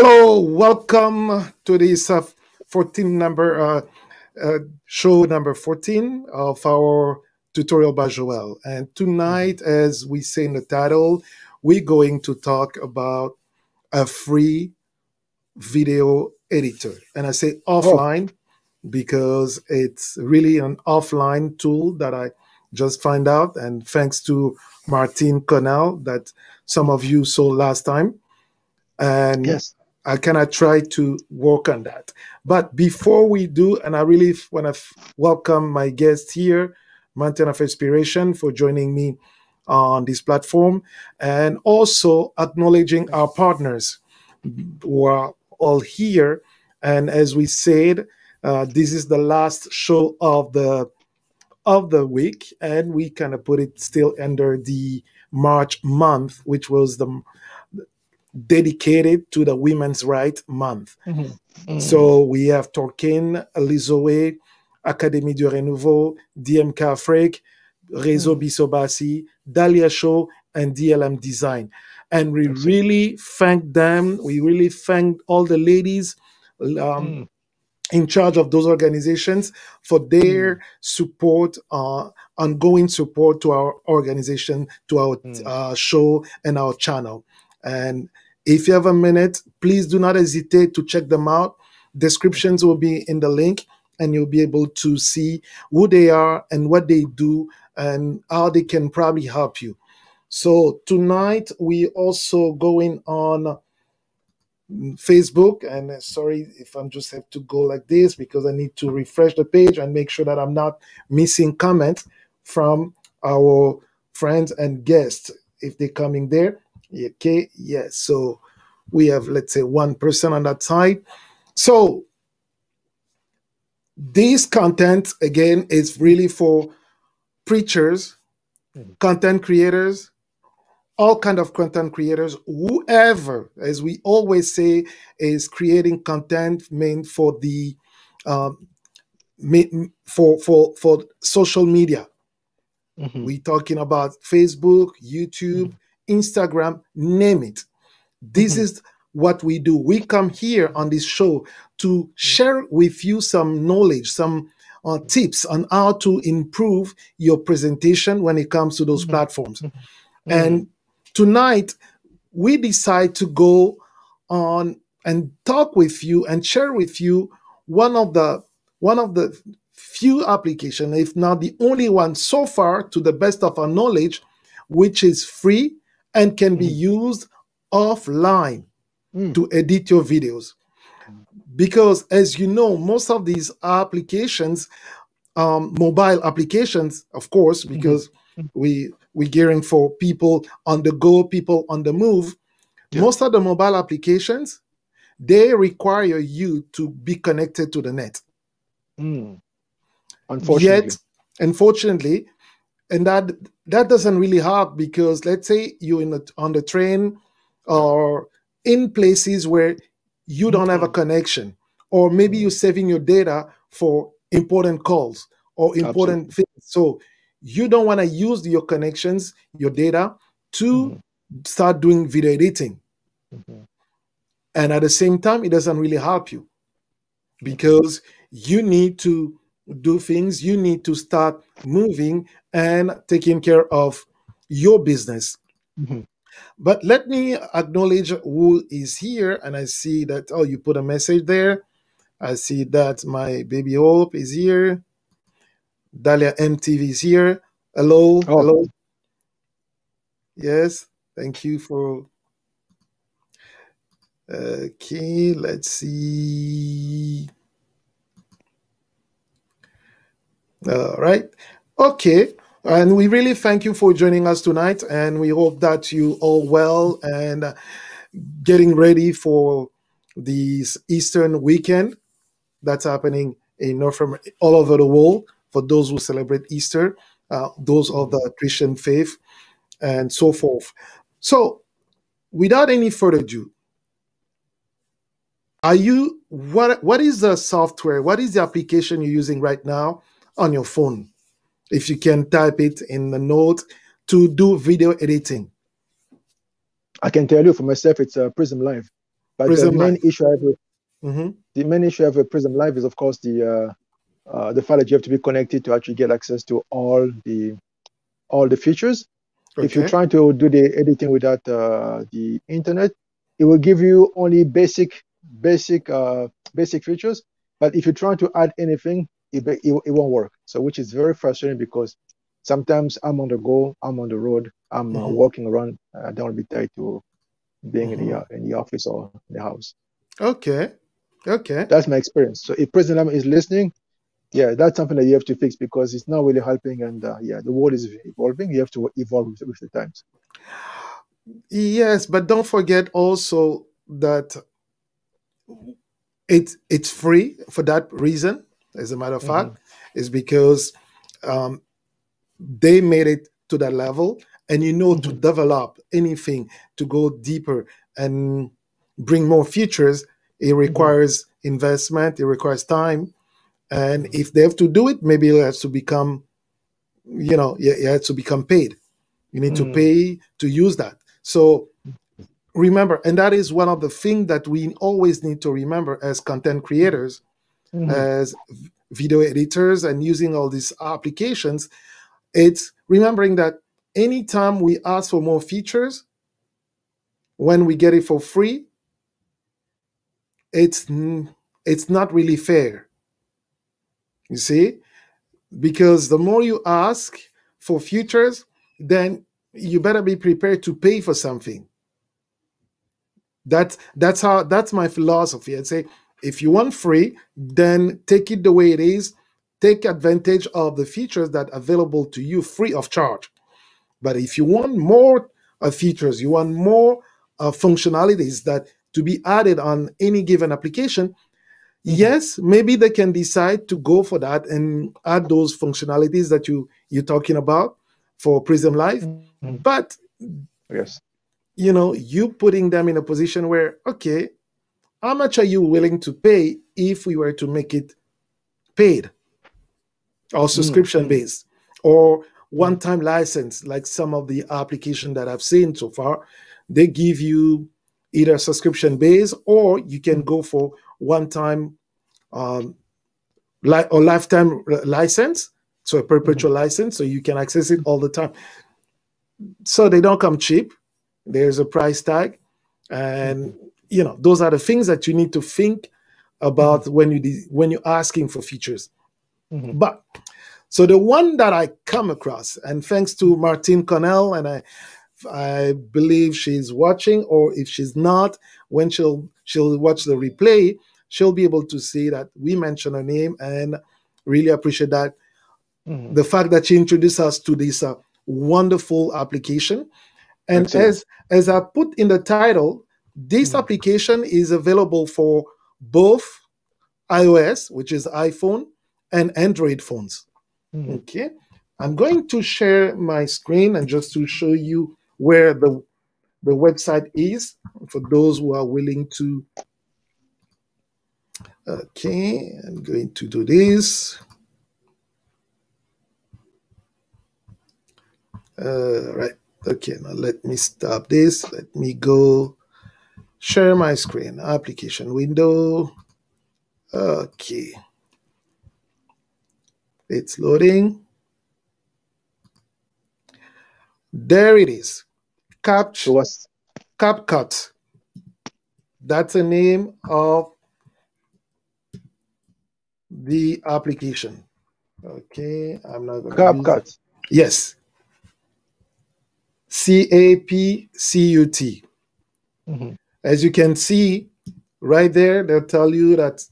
Hello, welcome to this 14 number show number 14 of our tutorial by Joel. And tonight, as we say in the title, we're going to talk about a free video editor. And I say offline because it's really an offline tool that I just find out. And thanks to Martin Connell that some of you saw last time. And Yes. I cannot try to work on that. But before we do, and I really want to welcome my guest here, Mountain of Inspiration, for joining me on this platform, and also acknowledging our partners who are all here. And as we said, this is the last show of the week, and we kind of put it still under the March month, which was the dedicated to the Women's Rights Month. So we have Torkin, Lizoé, Académie du Renouveau, DMK Afrique, Réseau Bisobasi, Dahlia Show, and DLM Design. And we really thank them. We really thank all the ladies in charge of those organizations for their support, ongoing support to our organization, to our show and our channel. And if you have a minute, please do not hesitate to check them out. Descriptions will be in the link, and you'll be able to see who they are and what they do and how they can probably help you. So tonight, we also going on Facebook, and sorry if I'm just have to go like this because I need to refresh the page and make sure that I'm not missing comments from our friends and guests if they're coming there. Okay, yes. So we have, let's say, 1% on that side. So this content, again, is really for preachers, content creators, all kind of content creators, whoever, as we always say, is creating content meant for the for social media. We're talking about Facebook, YouTube, Instagram, name it. This is what we do. We come here on this show to share with you some knowledge, some tips on how to improve your presentation when it comes to those platforms. And tonight, we decide to go on and talk with you and share with you one of the few applications, if not the only one so far, to the best of our knowledge, which is free and can be used offline to edit your videos. Because as you know, most of these applications, mobile applications, of course, because we're gearing for people on the go, people on the move. Most of the mobile applications, they require you to be connected to the net. Unfortunately, and that doesn't really help, because let's say you're on the train or in places where you don't have a connection, or maybe you're saving your data for important calls or important things. So you don't want to use your connections, your data, to start doing video editing. And at the same time, it doesn't really help you, because you need to do things, you need to start moving and taking care of your business. But let me acknowledge who is here. And I see that, you put a message there. I see that my baby Hope is here. Dahlia MTV is here. Hello. Hello. Yes. Thank you for... Okay, let's see. All right. Okay. And we really thank you for joining us tonight. And we hope that you all well and getting ready for this Eastern weekend that's happening in North America, all over the world, for those who celebrate Easter, those of the Christian faith, and so forth. So without any further ado, what is the software? What is the application you're using right now on your phone? If you can type it in the note to do video editing. I can tell you for myself, it's Prism Live. But Prism Live. Mm-hmm. the main issue I have with Prism Live is, of course, the fact that you have to be connected to actually get access to all the features. If you're Okay. trying to do the editing without the internet, it will give you only basic features. But if you're trying to add anything, it won't work. So, which is very frustrating because sometimes I'm on the go, I'm on the road, I'm Mm-hmm. walking around. I don't want to be tied to being Mm-hmm. in the office or in the house. Okay. Okay. That's my experience. So if President is listening, yeah, that's something that you have to fix because it's not really helping. And yeah, the world is evolving. You have to evolve with the times. Yes, but don't forget also that it's free for that reason. As a matter of Mm-hmm. fact, is because um, they made it to that level, and to Mm-hmm. develop anything, to go deeper and bring more features, it Mm-hmm. requires investment, it requires time, and Mm-hmm. if they have to do it, maybe it has to become, it has to become paid. You need to Mm-hmm. pay to use that. So remember, and that is one of the things that we always need to remember as content creators, Mm-hmm. as video editors, and using all these applications. It's remembering that anytime we ask for more features, when we get it for free, it's it's not really fair. You see, because the more you ask for features, then you better be prepared to pay for something. That's my philosophy. I'd say if you want free, then take it the way it is. Take advantage of the features that are available to you free of charge. But if you want more features, you want more functionalities that to be added on any given application, Mm-hmm. yes, maybe they can decide to go for that and add those functionalities that you're talking about for Prism Live. Mm-hmm. But Yes. you putting them in a position where, okay, how much are you willing to pay if we were to make it paid or subscription Mm-hmm. based or Mm-hmm. one-time license, like some of the application that I've seen so far? They give you either subscription based, or you can go for one-time um, or lifetime license, so a Mm-hmm. perpetual license, so you can access it all the time. So they don't come cheap. There's a price tag, Mm-hmm. and those are the things that you need to think Mm-hmm. about when you're asking for features. Mm-hmm. But so the one that I come across, and thanks to Martine Connell, and I believe she's watching, or if she's not, when she'll watch the replay, she'll be able to see that we mention her name, and really appreciate that, Mm-hmm. the fact that she introduced us to this wonderful application. And Excellent. as I put in the title, this Mm-hmm. application is available for both iOS, which is iPhone, and Android phones. Mm-hmm. Okay, I'm going to share my screen and just to show you where the website is for those who are willing to. Okay, I'm going to do this. Right. Okay, now let me stop this. Let me go share my screen. Application window. Okay, it's loading. There it is. So what's CapCut. That's the name of the application. Okay, I'm not going to use it. CapCut? Yes, CapCut. Mm-hmm. As you can see right there, they'll tell you that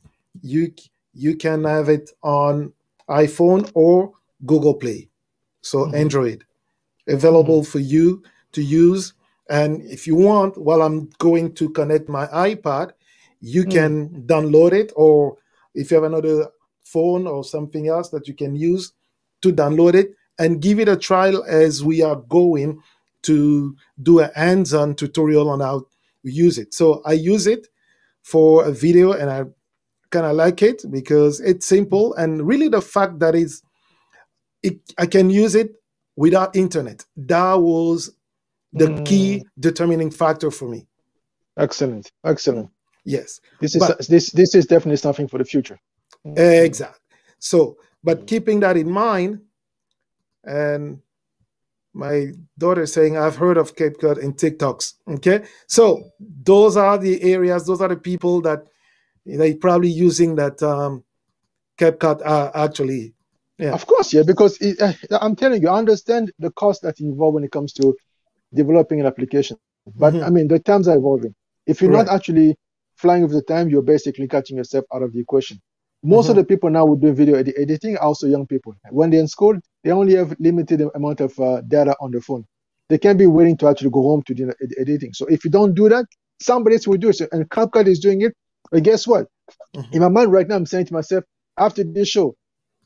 you you can have it on iPhone or Google Play. So Mm-hmm. Android Mm-hmm. available for you to use. And if you want, while I'm going to connect my iPad, you Mm-hmm. can download it, or if you have another phone or something else that you can use to download it and give it a trial, as we are going to do a hands-on tutorial on how to use it. So I use it for a video, and I kind of like it because it's simple, and really the fact that I can use it without internet. That was the Mm-hmm. key determining factor for me. Excellent. Excellent. Yes, This is but this is definitely something for the future. exact. So, but keeping that in mind, and my daughter saying, I've heard of CapCut in TikToks. Okay. So those are the areas, those are the people that they probably using that CapCut actually. Yeah. Of course, yeah, because I'm telling you, I understand the cost that's involved when it comes to developing an application. But I Hmm. mean, the times are evolving. If you're not Right. actually flying with the time, you're basically cutting yourself out of the equation. Most of Hmm. the people now who do video editing are also young people. When they're in school, they only have limited amount of data on the phone. They can't be waiting to actually go home to do editing. So if you don't do that, somebody else will do it. So, and CapCut is doing it. But guess what? In Hmm. my mind right now, I'm saying to myself, after this show,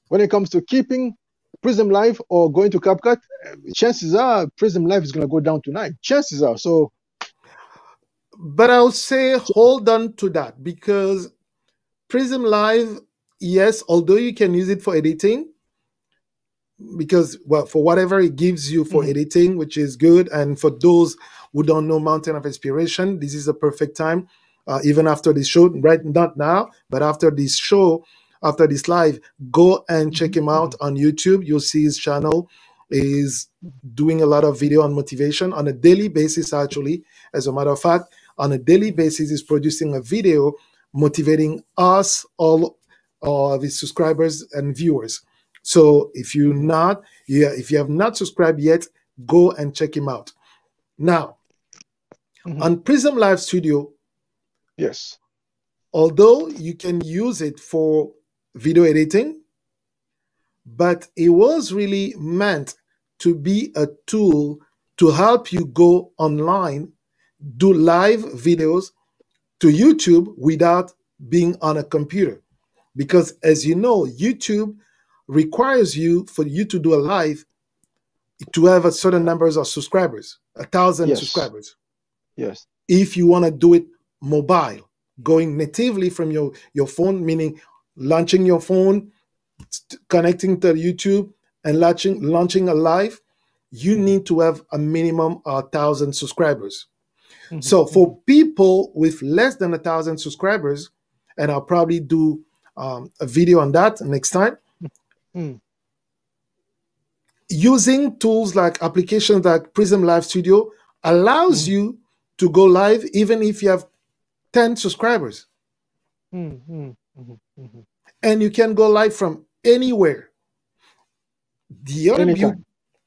when it comes to keeping Prism Live or going to CapCut, chances are Prism Live is going to go down tonight. Chances are. But I'll say So hold on to that because Prism Live, yes, although you can use it for editing, because well, for whatever it gives you for mhm, editing, which is good, and for those who don't know Mountain of Inspiration, this is a perfect time, even after this show, right? Not now, but after this show, after this live, go and check mhm, him out mhm, on YouTube. You'll see his channel is doing a lot of video on motivation on a daily basis. Actually, as a matter of fact, on a daily basis, is producing a video motivating us all of his subscribers and viewers. So if you mhm, not, yeah, if you have not subscribed yet, go and check him out. Now, mhm. on Prism Live Studio, Yes. although you can use it for video editing, but it was really meant to be a tool to help you go online, do live videos to YouTube without being on a computer. Because as you know, YouTube requires you for you to do a live to have a certain numbers of subscribers, 1,000 Yes. subscribers. Yes. If you want to do it mobile, going natively from your phone, meaning launching your phone, connecting to YouTube, and launching a live, you Mhm, need to have a minimum of 1,000 subscribers. mhm, So for mhm, people with less than 1,000 subscribers, and I'll probably do a video on that next time, mhm, using tools like applications like Prism Live Studio allows mhm, you to go live even if you have 10 subscribers. mhm, mhm, mhm, mhm. And you can go live from anywhere. The other beauty, Anytime.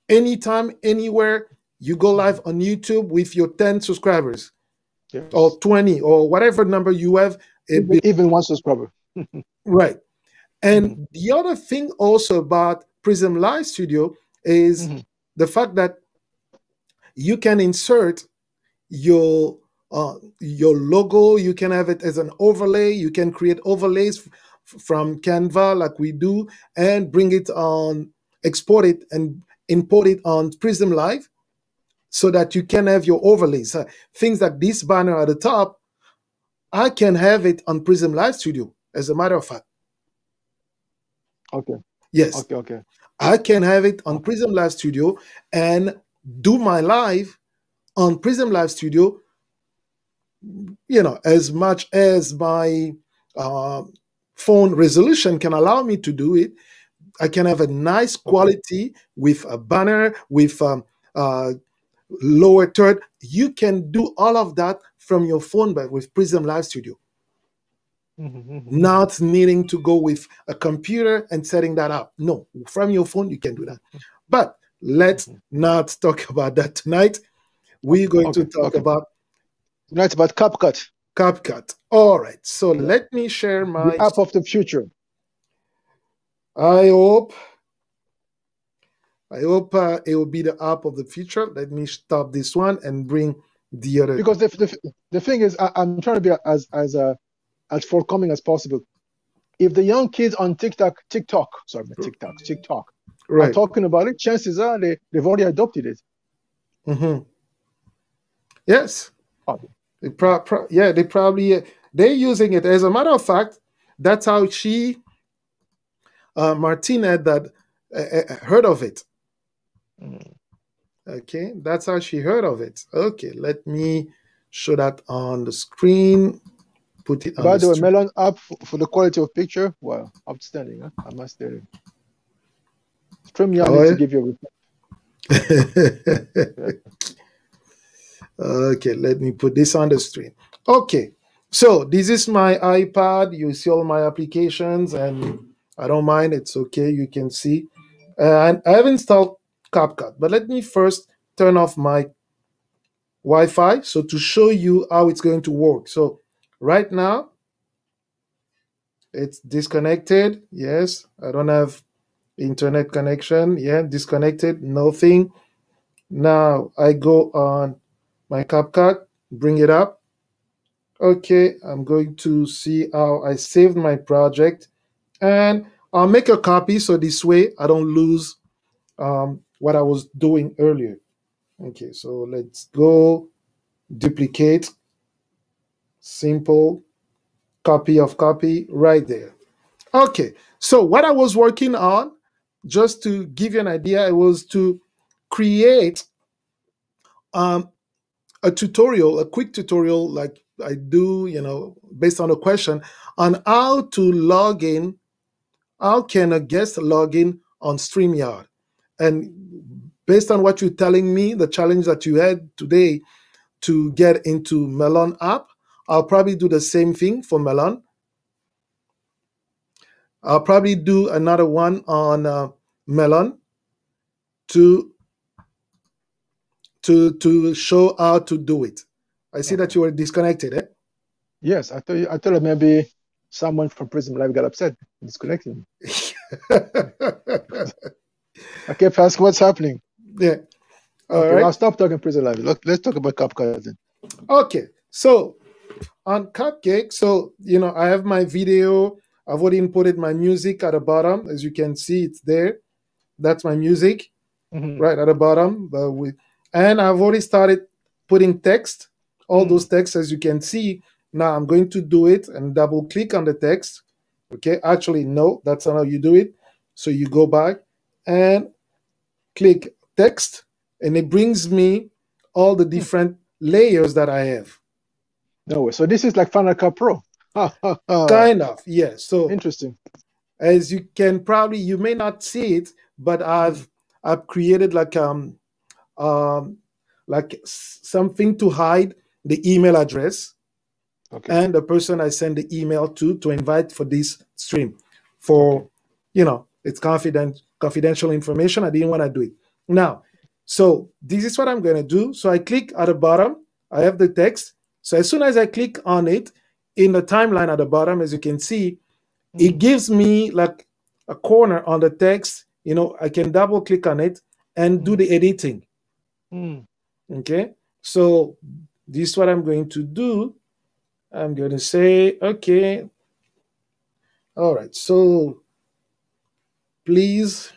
anytime, anywhere, you go live Mhm. on YouTube with your 10 subscribers Yes. or 20 or whatever number you have. Even one subscriber. Right. Mhm, And the other thing also about Prism Live Studio is mhm, the fact that you can insert your logo. You can have it as an overlay. You can create overlays from Canva like we do and bring it on, export it and import it on Prism Live so that you can have your overlays. Things like this banner at the top, I can have it on Prism Live Studio, as a matter of fact. Okay. Yes, Okay. Okay. I can have it on Okay. Prism Live Studio and do my live on Prism Live Studio, as much as my uh, phone resolution can allow me to do it. I can have a nice Okay. quality with a banner, with uh, lower third. You can do all of that from your phone, but with Prism Live Studio, Mhm, mhm, mhm, not needing to go with a computer and setting that up. No, from your phone, you can do that. mhm, But let's mhm. not talk about that tonight. We're Okay. going to Okay. talk Okay. about Tonight about CapCut, CapCut. All right. So the, let me share the my. app of the future. I hope. I hope it will be the app of the future. Let me stop this one and bring the other. Because the thing is, I'm trying to be as forthcoming as possible. If the young kids on sorry, not TikTok, are Right. talking about it, chances are they've already adopted it. Hmm. Yes. Oh, Yeah, they probably they're using it. As a matter of fact, that's how Martina, that heard of it. mm, Okay, that's how she heard of it. Okay, let me show that on the screen. put it on By the the way, stream. Melon app for the quality of picture, wow, outstanding, huh? I must tell you. StreamYard Oh, needs to yeah? give you a Okay, let me put this on the stream. Okay, so this is my iPad. You see all my applications, and I don't mind. It's okay. You can see. And I have installed CapCut, but let me first turn off my Wi-Fi so to show you how it's going to work. So right now it's disconnected. Yes, I don't have internet connection. Yeah, disconnected. Nothing. Now I go on my CapCut, bring it up. Okay, I'm going to see how I saved my project, and I'll make a copy so this way I don't lose what I was doing earlier. Okay, so let's go duplicate, simple copy of copy right there. Okay, so what I was working on, just to give you an idea, it was to create um, a tutorial, a quick tutorial like I do, based on a question on how to log in. How can a guest log in on StreamYard? And based on what you're telling me, the challenge that you had today to get into Melon app, I'll probably do the same thing for Melon. I'll probably do another one on Melon to show how to do it. I see that you were disconnected, eh? Yes, I thought maybe someone from Prism Live got upset, disconnected me. I kept asking what's happening. Yeah. Okay, right. I'll stop talking Prism Live. Let's talk about CapCut then. Okay, so on Cupcake, so I have my video. I've already inputted my music at the bottom. As you can see, it's there. That's my music right at the bottom. And I've already started putting text, all those texts, as you can see. Now I'm going to do it and double click on the text. Okay, actually, no, that's not how you do it. So you go back and click text, and it brings me all the different layers that I have. No way. So this is like Final Cut Pro. Kind of, yes. So interesting. As you can probably, you may not see it, but I've created like something to hide the email address and the person I send the email to invite for this stream. For it's confidential information. I didn't want to do it. Now, so this is what I'm going to do. So I click at the bottom. I have the text. So as soon as I click on it, in the timeline at the bottom, as you can see, it gives me like a corner on the text. I can double click on it and do the editing. Okay, so this is what I'm going to do. I'm going to say, okay, all right, so please,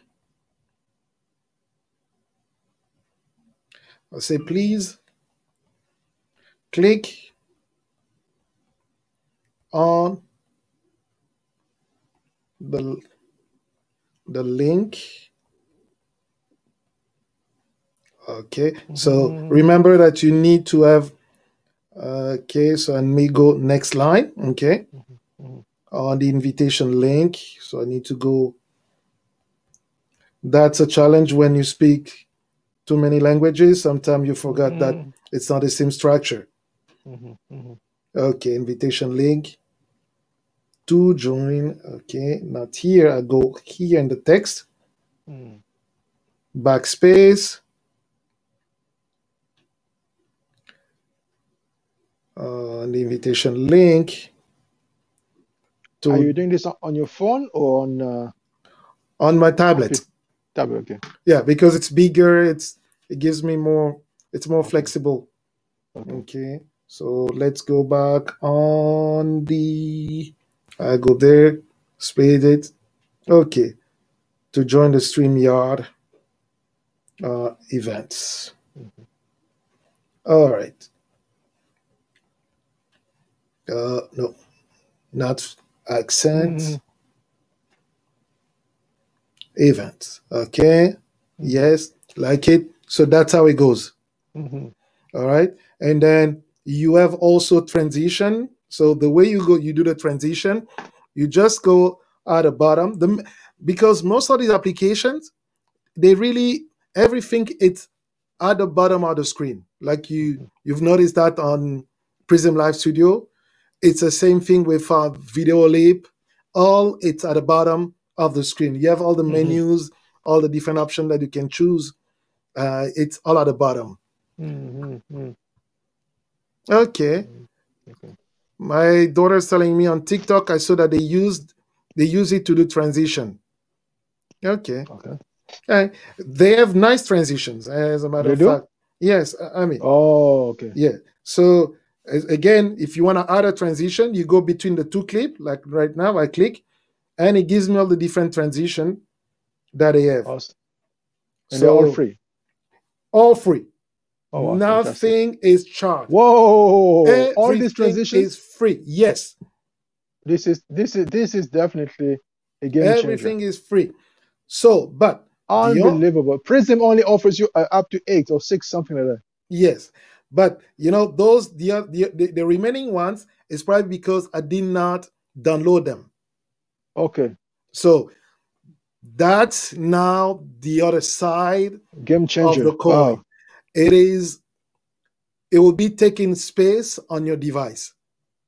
I'll say, please click on the link. Okay, so remember that you need to have, okay, so let me go next line, okay, on the invitation link. So I need to go. That's a challenge when you speak too many languages. Sometimes you forget that it's not the same structure. Okay, invitation link to join. Okay, not here. I go here in the text. Backspace. The invitation link. Are you doing this on your phone or on my tablet? Tablet, okay. Yeah, because it's bigger. It gives me more. It's more flexible. Okay. So let's go back on the. I go there, spade it. Okay. To join the StreamYard events. All right. No, not accent. Events. Okay. Yes, like it. So that's how it goes. All right. And then you have also transition. So the way you do the transition, you just go at the bottom. Because most of these applications, they really everything it's at the bottom of the screen. Like you've noticed that on Prism Live Studio, it's the same thing with Video Leap. All it's at the bottom of the screen. You have all the menus, all the different options that you can choose. It's all at the bottom. Okay. My daughter's telling me on TikTok, I saw that they use it to do transition. Okay. They have nice transitions, as a matter of fact. Yes, I mean. Oh, okay. Yeah. So again, if you want to add a transition, you go between the two clips. Like right now, I click, and it gives me all the different transition that they have. Awesome. And they're all free. All free. Oh, wow, nothing fantastic. Is charged. Whoa! Everything all these transitions is free. Yes. This is definitely a game changer. Everything is free. So, but unbelievable. Prism only offers you up to 8 or 6, something like that. Yes, but those the remaining ones is probably because I did not download them. Okay. So that's now the other side game changer of the coin. Wow. It will be taking space on your device.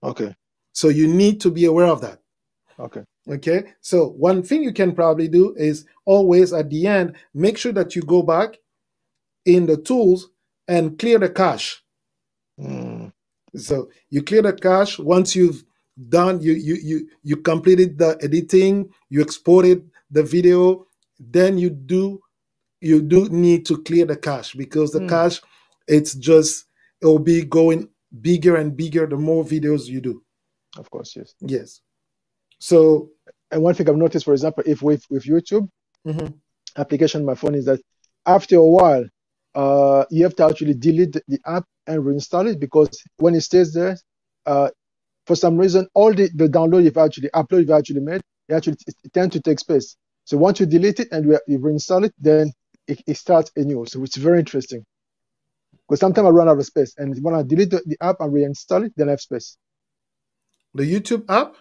Okay. So you need to be aware of that. Okay. Okay. So one thing you can probably do is always at the end, make sure that you go back in the tools and clear the cache. So you clear the cache once you've done, you completed the editing, you exported the video, then you do need to clear the cache, because the cache, it will be going bigger and bigger the more videos you do. Of course, yes. Yes. So, and one thing I've noticed, for example, if with YouTube application on my phone, is that after a while, you have to actually delete the app and reinstall it, because when it stays there, for some reason, all the download you've actually made, it tends to take space. So once you delete it and you reinstall it, then it starts anew. So it's very interesting, because sometimes I run out of space, and when I delete the app and reinstall it, then I have space. The YouTube app?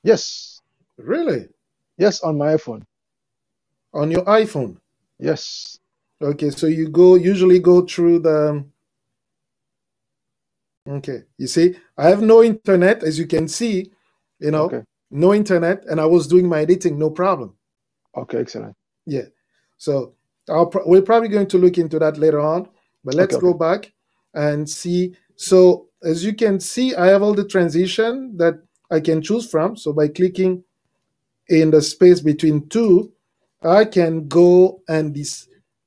Yes. Really? Yes, on my iPhone. On your iPhone? Yes. Okay, so you usually go through the... Okay, you see, I have no internet, as you can see, no internet, and I was doing my editing, no problem. Okay, excellent. Yeah, so we're probably going to look into that later on, but let's go back and see. So as you can see, I have all the transition that I can choose from. So by clicking in the space between two, I can go and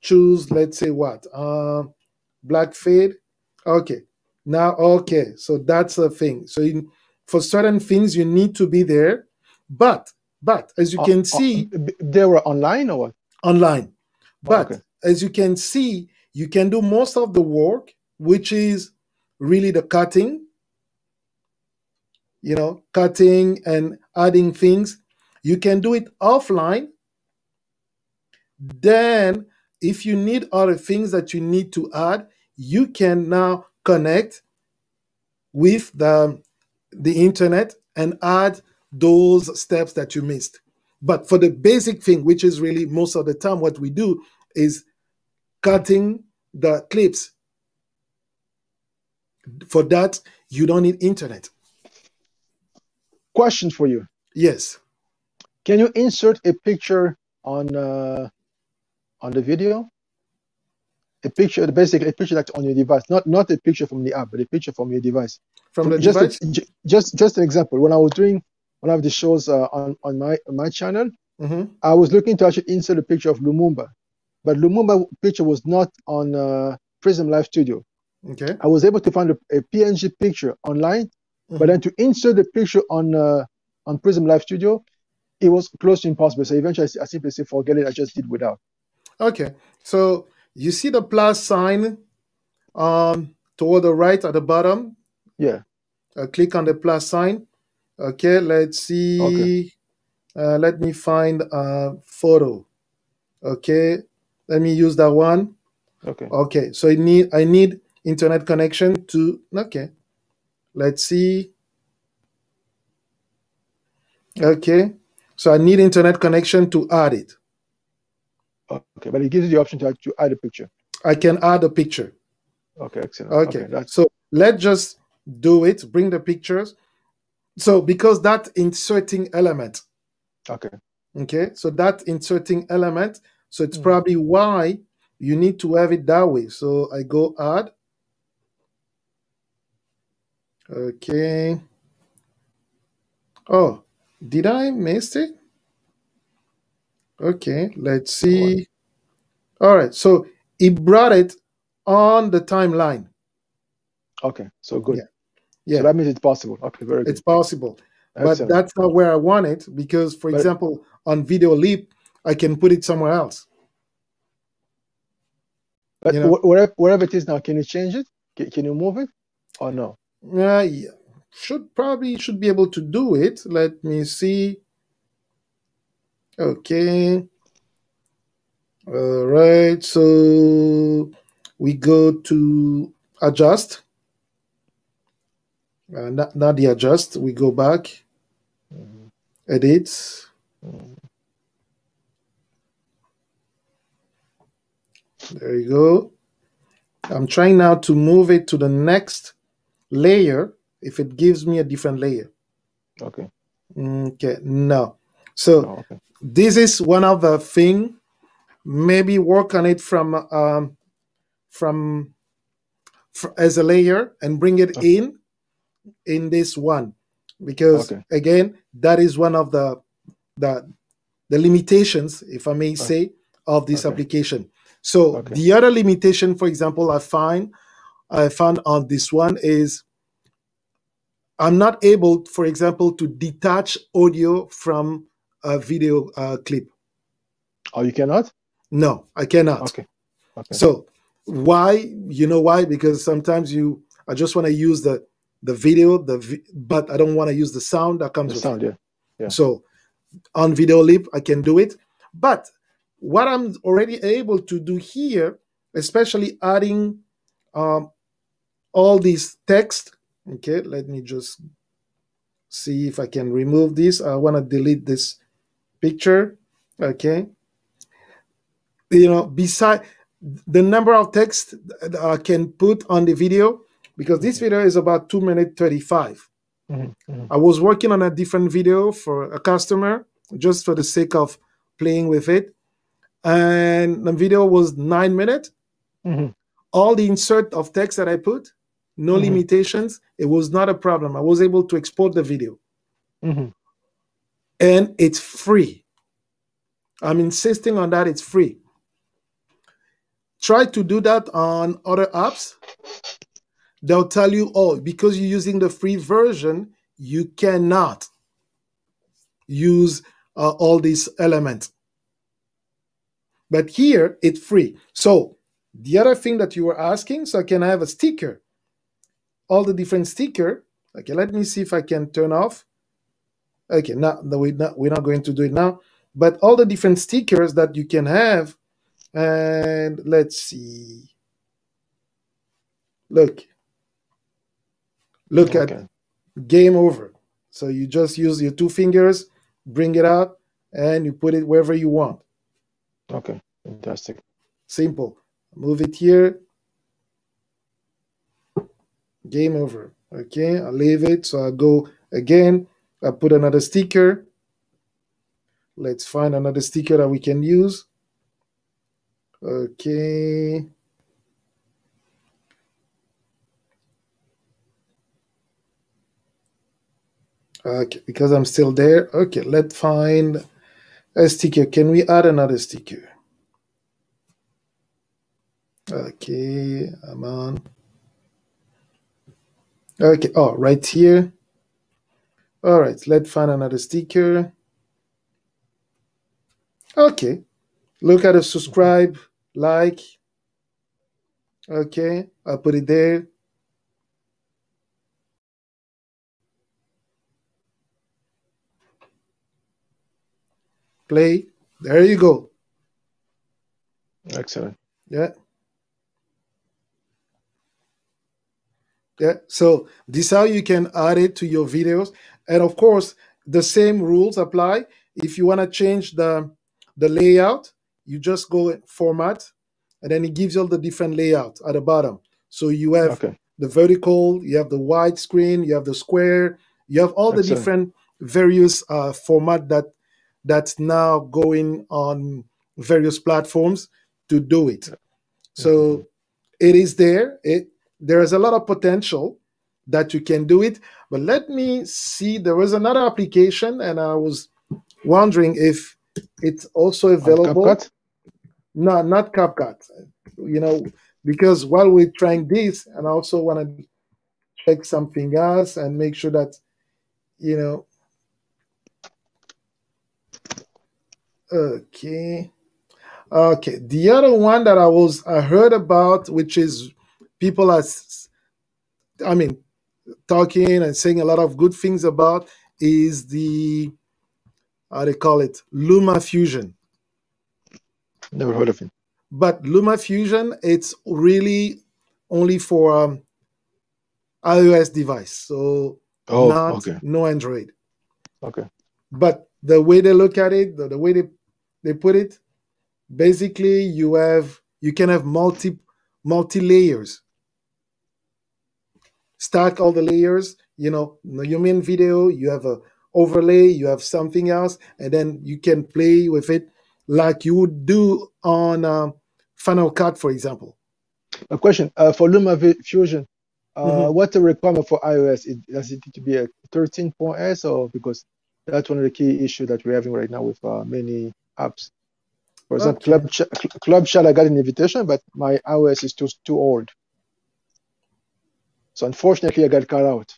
choose, let's say what, black fade. Okay, now, okay, so that's a thing. So for certain things, you need to be there, but as you can see, they were online or what? Online. But as you can see, you can do most of the work, which is really the cutting, cutting and adding things. You can do it offline. Then if you need other things that you need to add, you can now connect with the internet and add those steps that you missed. But for the basic thing, which is really most of the time what we do, is cutting the clips. For that, you don't need internet. Question for you. Yes. Can you insert a picture on the video? Basically a picture that's on your device, not a picture from the app, but a picture from your device. From the device? Just an example. When I was doing one of the shows on my channel, I was looking to actually insert a picture of Lumumba, but Lumumba picture was not on Prism Live Studio. Okay. I was able to find a PNG picture online, but then to insert the picture on Prism Live Studio, it was close to impossible. So eventually, I simply said, forget it. I just did without. Okay. So you see the plus sign toward the right at the bottom? Yeah. Click on the plus sign. Okay. Let's see. Okay. Let me find a photo. Okay. Let me use that one. Okay. Okay. So I need internet connection to. Okay. Let's see. Okay. So I need internet connection to add it. Okay, but it gives you the option to add a picture. I can add a picture. Okay, excellent. Okay. That's So let's just do it. Bring the pictures. So because that inserting element. okay. Okay. So that inserting element. So it's probably why you need to have it that way. So I go add. Okay. Oh, did I miss it? Okay, let's see. All right, so it brought it on the timeline. Okay, so good. Yeah, So yeah, that means it's possible. Okay, very it's good. possible. But Excellent. that's not where I want it because, for But example, on Video Leap, I can put it somewhere else. but You know, wherever it is now, can you change it? Can you move it or no? yeah, should be able to do it. Let me see. Okay. All right. So we go to adjust. Not the adjust. We go back. Edit. There you go. I'm trying now to move it to the next layer if it gives me a different layer. Okay. Okay, no. So No, okay. this is one of the thing. Maybe work on it from as a layer and bring it in this one, because Okay. again that is one of the limitations, if I may say, of this Okay. application. So Okay. the other limitation, for example, I found on this one is I'm not able, for example, to detach audio from a video clip. Oh, you cannot? No, I cannot. Okay. Okay. So why? You know why? Because sometimes I just want to use the video, but I don't want to use the sound that comes The with it. sound, yeah. Yeah. So on Video Leap, I can do it. But what I'm already able to do here, especially adding all these text. Okay, let me just see if I can remove this. I want to delete this picture. Okay, beside the number of text that I can put on the video, because this video is about 2 minutes 35. I was working on a different video for a customer just for the sake of playing with it, and the video was 9 minutes. All the insert of text that I put, no limitations. It was not a problem. I was able to export the video. And it's free. I'm insisting on that. It's free. Try to do that on other apps. They'll tell you, oh, because you're using the free version, you cannot use all these elements. But here, it's free. So the other thing that you were asking, so can I have a sticker? All the different sticker. Okay, let me see if I can turn off. Okay, we're not going to do it now. But all the different stickers that you can have, and let's see. Look at game over. So you just use your 2 fingers, bring it out, and you put it wherever you want. Okay, fantastic. Simple. Move it here. Game over. Okay, I'll leave it. So I'll go again. I'll put another sticker. Let's find another sticker that we can use. Okay. Okay, because I'm still there. Okay, let's find a sticker. Can we add another sticker? Okay, I'm on. Okay, oh, right here. All right, let's find another sticker. Okay, look at the subscribe, like. Okay, I'll put it there. Play. There you go. Excellent. Yeah. Yeah. So this is how you can add it to your videos. And of course, the same rules apply. If you want to change the layout, you just go format, and then it gives you all the different layout at the bottom. So you have the vertical, you have the wide screen, you have the square, you have all the different various format that's now going on various platforms to do it. So it is there. There is a lot of potential that you can do it. But let me see. There was another application, and I was wondering if it's also available. CapCut? No, not CapCut. You know, because while we're trying this, and I also want to check something else and make sure that, you know. Okay. Okay. The other one that I heard about, which is people are, I mean, talking and saying a lot of good things about, is the, how they call it, Lumafusion. Never heard of it. But Lumafusion, it's really only for iOS device, so no Android. Okay. But the way they look at it, the way they put it, basically you can have multi layers. Stack all the layers, your main video, you have a overlay, you have something else, and then you can play with it like you would do on Final Cut, for example. A question for Lumafusion. What's the requirement for iOS? Does it need to be a 13.s, or because that's one of the key issues that we're having right now with many apps? For example, Club Chat, I got an invitation, but my iOS is too old. So unfortunately, I got cut out.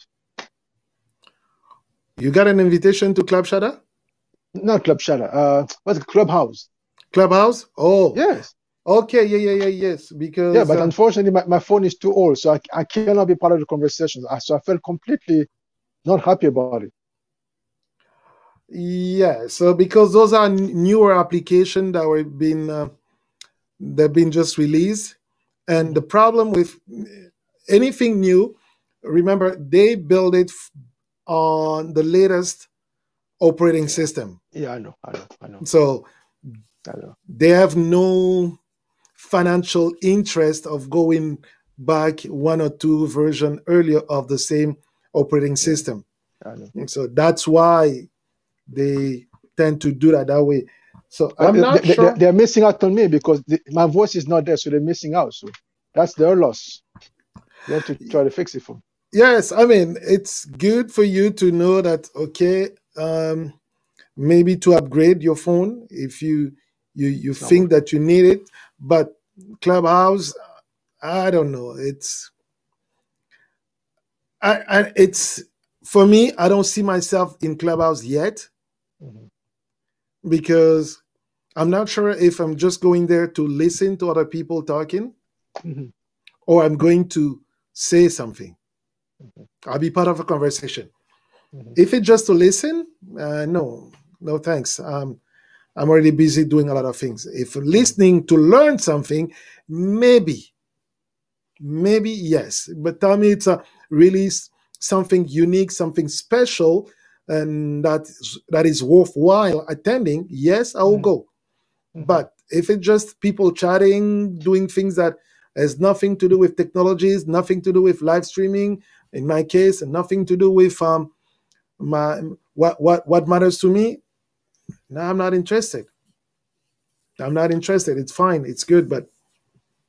You got an invitation to Club Shadow? Not Club Shadow. What's it? Clubhouse? Clubhouse? Oh. Yes. Okay, yes. Because yeah, but unfortunately, my phone is too old, so I cannot be part of the conversation. So I felt completely not happy about it. Yeah, so because those are newer applications that were they've been just released, and the problem with anything new, remember, they build it on the latest operating system. Yeah, I know. So they have no financial interest of going back one or two versions earlier of the same operating system. I know. And so that's why they tend to do that way. So I'm not sure. They're missing out on me because my voice is not there, so they're missing out. So that's their loss. They have to try to fix it for me. Yes, I mean, it's good for you to know that, okay, maybe to upgrade your phone if you think that you need it. But Clubhouse, I don't know. It's for me, I don't see myself in Clubhouse yet, because I'm not sure if I'm just going there to listen to other people talking, or I'm going to say something. I'll be part of a conversation. If it's just to listen, no thanks. I'm already busy doing a lot of things. If listening to learn something, maybe yes. But tell me it's really something unique, something special, and that is worthwhile attending, yes, I will go. But if it's just people chatting, doing things that has nothing to do with technologies, nothing to do with live streaming, in my case, and nothing to do with what matters to me, no, I'm not interested. It's fine, it's good, but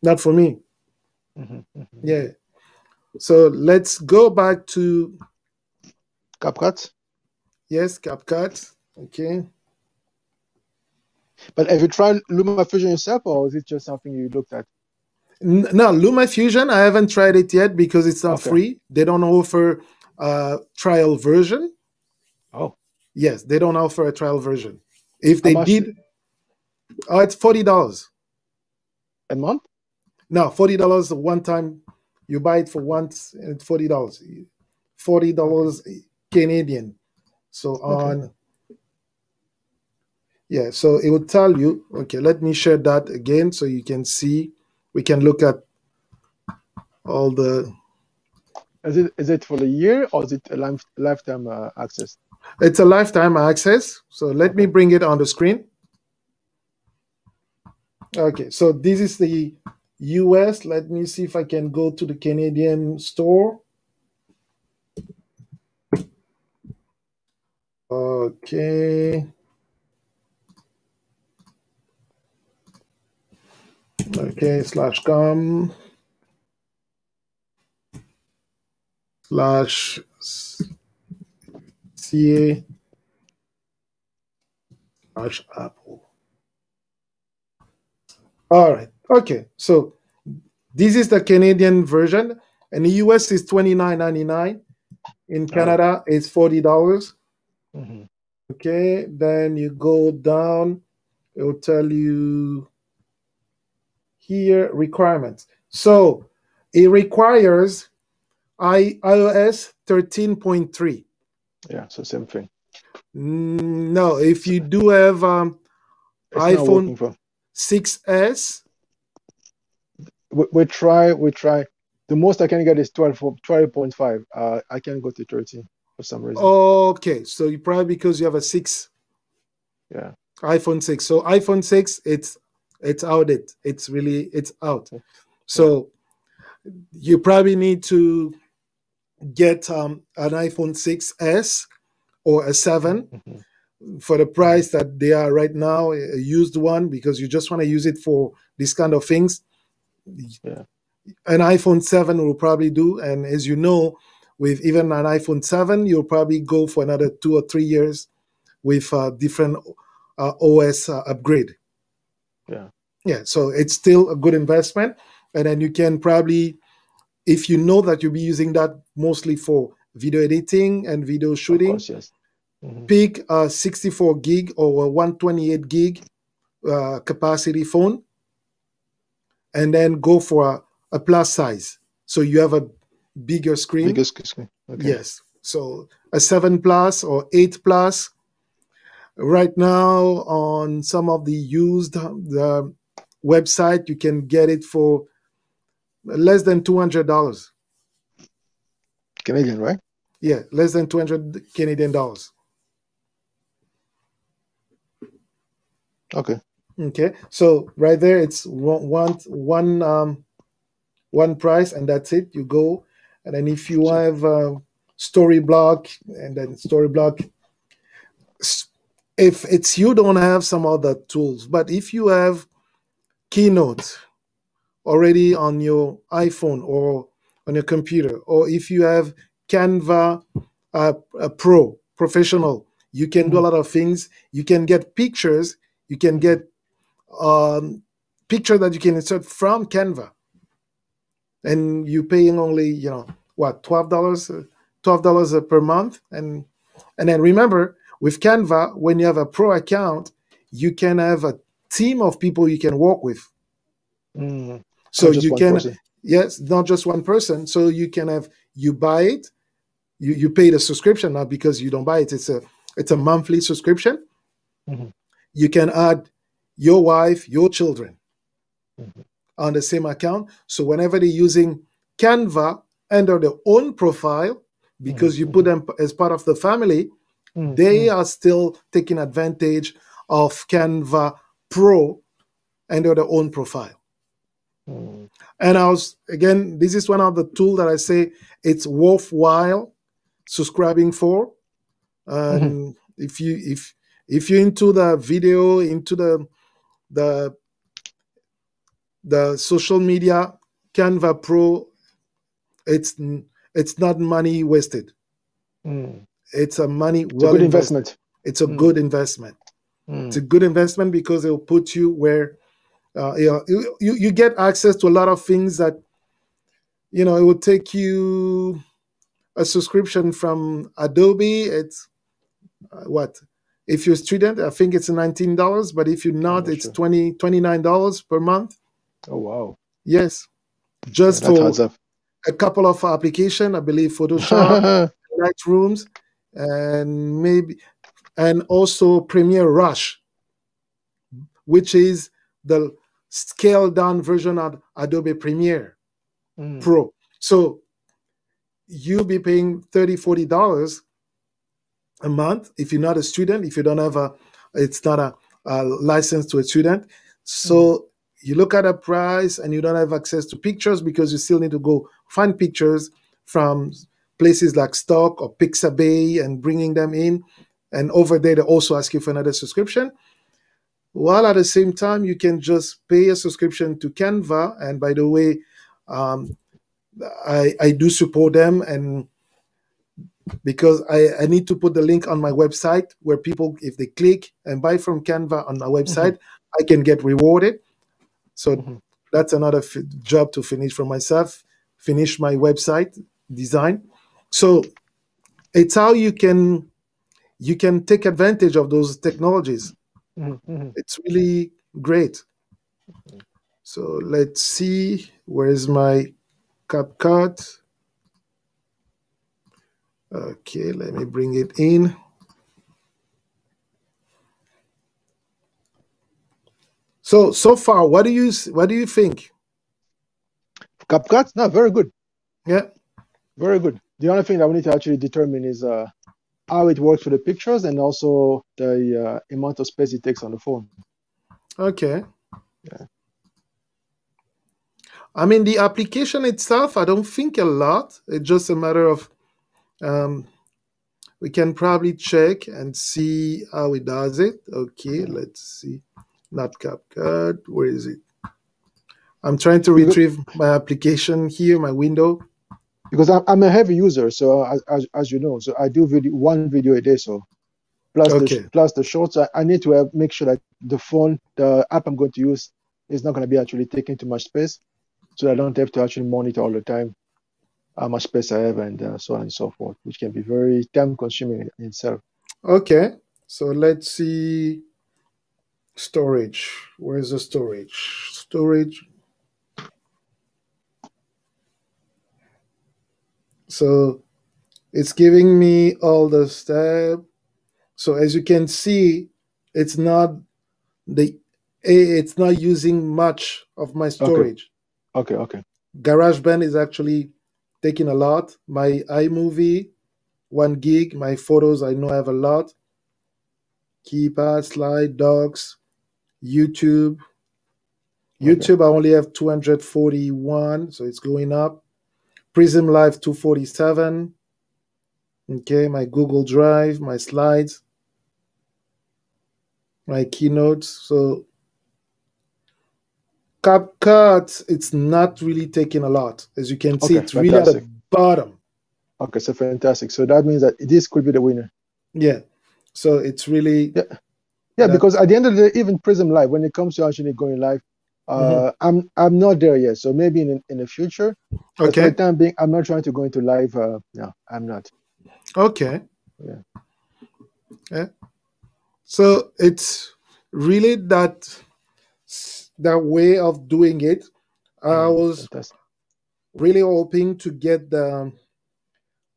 not for me. Yeah. So let's go back to CapCut. Yes, CapCut. Okay. But have you tried Lumafusion yourself, or is it just something you looked at? No, Lumafusion, I haven't tried it yet because it's not free. They don't offer a trial version. Oh. Yes, they don't offer a trial version. If they did, it's $40 a month. No, $40 one time. You buy it for once, and it's $40. $40 Canadian. So on. Yeah, so it will tell you. Okay, let me share that again so you can see. We can look at all the. Is it for the year, or is it a lifetime access? It's a lifetime access. So let me bring it on the screen. Okay, so this is the US. Let me see if I can go to the Canadian store. Okay. Okay, /com /ca /apple. All right. Okay, so this is the Canadian version. In the US is $29.99. In Canada, it's $40. Mm-hmm. Okay, then you go down, it will tell you here requirements. So it requires iOS 13.3. Yeah, so same thing. No, if you do have iPhone 6S, we try. The most I can get is 12.5. I can't go to 13 for some reason. Okay, so you probably because you have a 6. Yeah. iPhone 6. So iPhone 6, it's out. It's out. So you probably need to get an iPhone 6S or a 7 for the price that they are right now, a used one, because you just want to use it for this kind of things. Yeah. An iPhone 7 will probably do. And as you know, with even an iPhone 7, you'll probably go for another 2 or 3 years with different OS upgrade. Yeah. Yeah, so it's still a good investment. And then you can probably, if you know that you'll be using that mostly for video editing and video shooting, of course, yes. Pick a 64 gig or a 128 gig capacity phone, and then go for a plus size. So you have a bigger screen. Bigger screen. Okay. Yes. So a 7 plus or 8 plus. Right now on some of the used the website, you can get it for less than $200. Canadian, right? Yeah, less than 200 Canadian dollars. Okay. Okay, so right there, it's one price, and that's it. You go, and then if you have story block, and then story block, if it's you don't have some other tools, but if you have Keynote already on your iPhone or on your computer, or if you have Canva Pro Professional, you can do a lot of things. You can get pictures. You can get picture that you can insert from Canva, and you're paying only what, $12 per month, and then remember, with Canva, when you have a pro account, you can have a team of people you can work with. So you can person. Yes, not just one person. So you can have, you buy it, you pay the subscription, not because you don't buy it, it's a monthly subscription. You can add your wife, your children on the same account. So whenever they're using Canva under their own profile, because you put them as part of the family, they are still taking advantage of Canva Pro under their own profile. And this is one of the tools that I say it's worthwhile subscribing for. And if you're into the video, into the social media, Canva Pro, it's not money wasted. It's a money well good invested. investment. It's a good investment. It's a good investment because it'll put you where you get access to a lot of things that it will take you a subscription from Adobe. It's what? If you're a student, I think it's $19, but if you're not, it's $29 per month. Oh wow! Yes, just for a couple of applications, I believe Photoshop, Lightrooms, and also Premiere Rush, which is the scaled down version of Adobe Premiere Pro. So you'll be paying $30-$40 a month if you're not a student, if you don't have it's not a license to a student. So you look at a price and you don't have access to pictures because you still need to go find pictures from places like Stock or Pixabay and bringing them in. And over there, they also ask you for another subscription. While at the same time, you can just pay a subscription to Canva. And by the way, I do support them, and because I need to put the link on my website where people, if they click and buy from Canva on my website, I can get rewarded. So that's another job to finish for myself, finish my website design. So it's how you can take advantage of those technologies. It's really great. So let's see, where is my CapCut? Okay, let me bring it in. So far, what do you think? CapCut? No, very good. Yeah, very good. The only thing that we need to actually determine is how it works for the pictures and also the amount of space it takes on the phone. Okay. Yeah. I mean, the application itself, I don't think a lot. It's just a matter of we can probably check and see how it does it. Okay, let's see. Not CapCut. Where is it? I'm trying to retrieve my application here, my window. Because I'm a heavy user, so as you know, so I do one video a day. So plus the shorts, I need to make sure that the app I'm going to use is not going to be actually taking too much space, so I don't have to actually monitor all the time how much space I have and so on and so forth, which can be very time consuming in itself. Okay, so let's see. Storage. Where's the storage? Storage. So it's giving me all the steps. So as you can see, it's not using much of my storage. Okay. GarageBand is actually taking a lot. My iMovie, 1 gig. My photos, I know I have a lot. Keypad, slide, docs, YouTube. YouTube, I only have 241, so it's going up. Prism Live 247. Okay, my Google Drive, my slides, my keynotes. So CapCut, it's not really taking a lot. As you can see, it's really at the bottom. Okay, so fantastic. So that means that this could be the winner. Yeah. So it's really... Yeah, because at the end of the day, even Prism Live, when it comes to actually going live, I'm not there yet. So maybe in the future. Okay. For the time being, I'm not trying to go into live. No, I'm not. Okay. Yeah. So it's really that way of doing it. I was really hoping to get the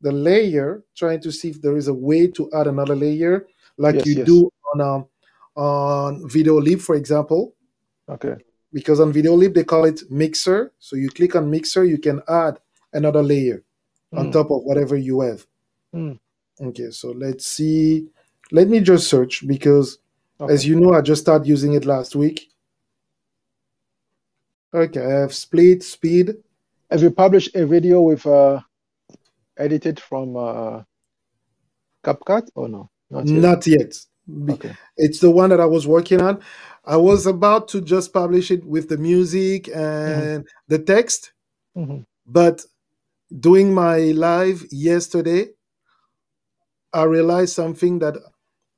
layer, trying to see if there is a way to add another layer, like you do on VideoLib, for example. Okay. Because on VideoLib, they call it Mixer. So you click on Mixer, you can add another layer on top of whatever you have. Okay, so let's see. Let me just search because, as you know, I just started using it last week. Okay, I have split, speed. Have you published a video with edited from CapCut or no? Not yet. Okay. It's the one that I was working on. I was about to just publish it with the music and the text, but doing my live yesterday, I realized something that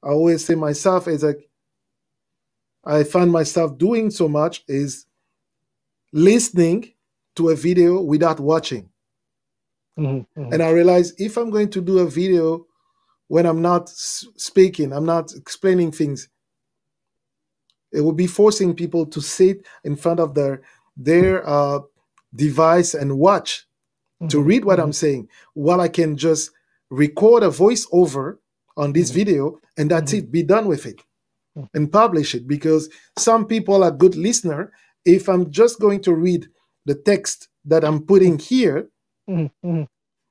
I always say myself is like, I find myself doing so much is listening to a video without watching. And I realized if I'm going to do a video when I'm not speaking, I'm not explaining things, it will be forcing people to sit in front of their device and watch to read what I'm saying, while I can just record a voiceover on this video and that's it, be done with it and publish it. Because some people are good listener. If I'm just going to read the text that I'm putting here,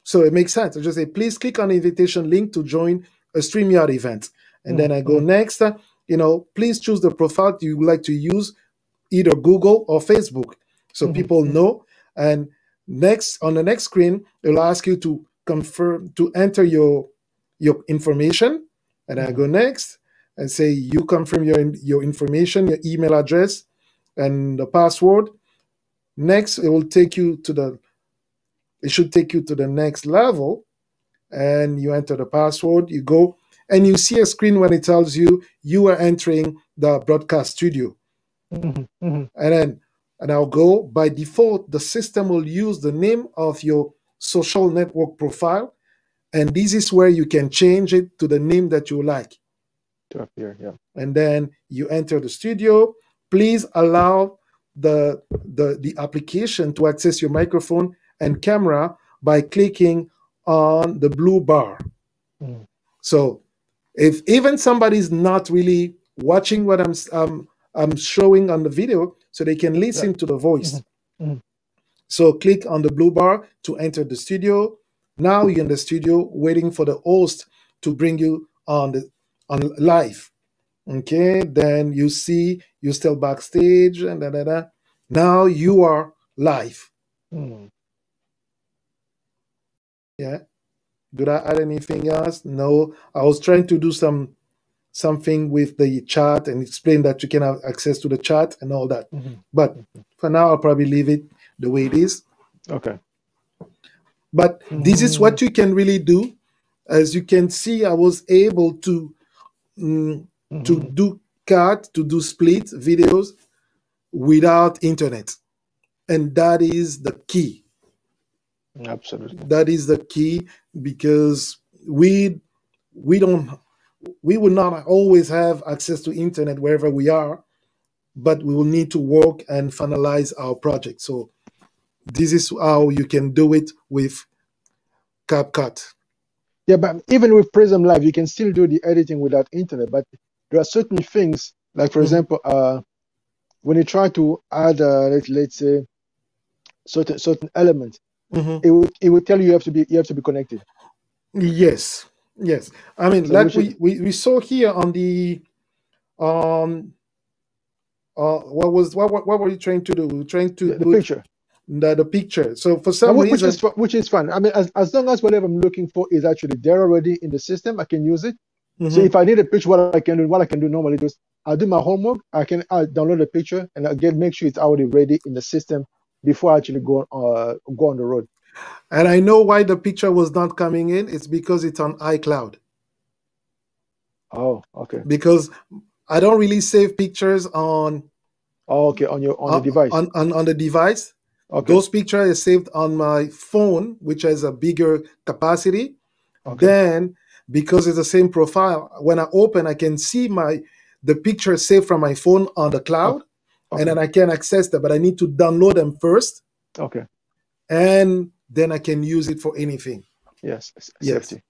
so it makes sense. I just say, please click on the invitation link to join a StreamYard event. And then I go next, please choose the profile you would like to use, either Google or Facebook, so people know. And next, on the next screen, it'll ask you to confirm, to enter your information. And I go next and say, you confirm your information, your email address, and the password. Next, it will take you to the, it should take you to the next level, and you enter the password, you go, and you see a screen when it tells you you are entering the broadcast studio. And I'll go, by default, the system will use the name of your social network profile, and this is where you can change it to the name that you like. To appear, yeah. And then you enter the studio. Please allow the application to access your microphone and camera by clicking on the blue bar. So if even somebody's not really watching what I'm showing on the video, so they can listen to the voice. So click on the blue bar to enter the studio. Now you're in the studio waiting for the host to bring you on live. Okay, then you see you're still backstage and Now you are live. Yeah. Did I add anything else? No. I was trying to do something with the chat and explain that you can have access to the chat and all that. But for now, I'll probably leave it the way it is. Okay. But this is what you can really do. As you can see, I was able to do cut, to do split videos without internet. And that is the key. Absolutely. That is the key, because we will not always have access to internet wherever we are, but we will need to work and finalize our project. So this is how you can do it with CapCut. Yeah, but even with Prism Live, you can still do the editing without internet. But there are certain things, like for example, when you try to add, let's say, certain element, it would tell you you have to be connected. Yes. I mean, So like we saw here on the what were you trying to do? We were trying to the picture. The picture. So for some reason, which is fun. I mean, as long as whatever I'm looking for is actually there already in the system, I can use it. So if I need a picture, what I can do normally is I'll do my homework. I'll download a picture and make sure it's already ready in the system before I actually go on the road. And I know why the picture was not coming in. It's because it's on iCloud. Oh, okay. Because I don't really save pictures on. Oh, okay, on the device. On the device. Okay. Those pictures are saved on my phone, which has a bigger capacity. Okay. Then, because it's the same profile, when I open, I can see the picture saved from my phone on the cloud, and then I can access them. But I need to download them first. Okay. And then I can use it for anything. Yes. Safety.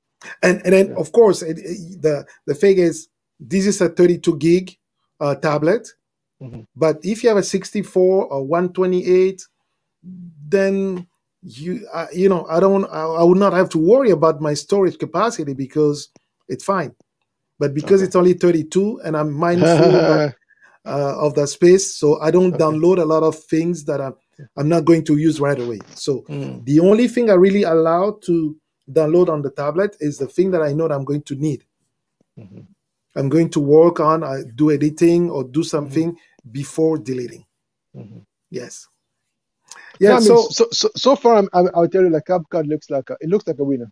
And then of course the thing is, this is a 32 gig tablet. But if you have a 64 or 128, then I would not have to worry about my storage capacity, because it's fine. But because it's only 32 and I'm mindful of the space, so I don't download a lot of things that I'm not going to use right away. So the only thing I really allow to download on the tablet is the thing that I know that I'm going to need. I'm going to work on, do editing or do something before deleting. Yes. Yeah. No, so far, I'll tell you, like CapCut looks like a winner.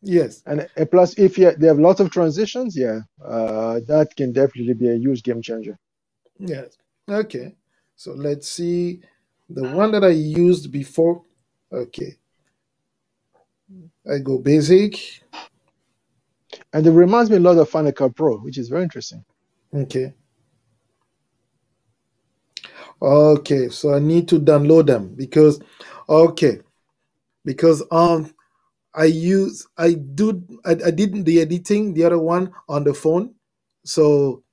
Yes. And plus, if they have lots of transitions, that can definitely be a huge game changer. Yes. Okay. So let's see the one that I used before. Okay. I go basic. And it reminds me a lot of Final Cut Pro, which is very interesting. Okay. Okay, so I need to download them because I did the editing, the other one on the phone. So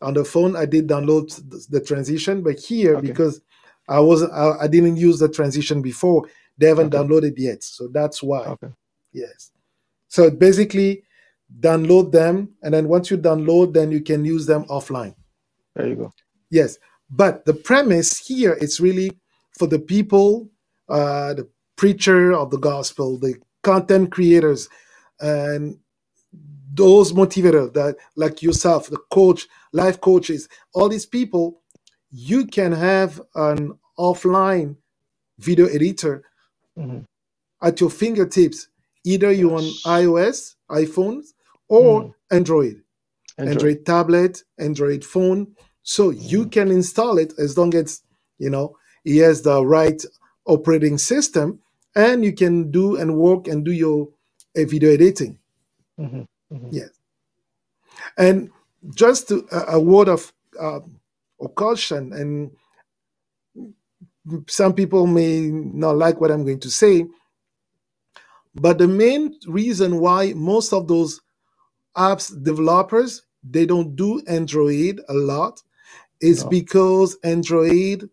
on the phone I did download the transition, but here because I didn't use the transition before, they haven't downloaded yet. So that's why. Okay. Yes. So basically download them, and then once you download, then you can use them offline. There you go. Yes, but the premise here is really for the people, the preacher of the gospel, the content creators, and those motivators that like yourself, the coach, life coaches, all these people. You can have an offline video editor Hmm. at your fingertips, either you on Yes. iOS, iPhones, or Android. Enjoy. Android tablet, Android phone. So you can install it as long as it has the right operating system, and you can do and work and do your video editing. Hmm. Hmm. Yes, and just a word of caution, and some people may not like what I'm going to say, but the main reason why most of those apps developers they don't do Android a lot is No. because Android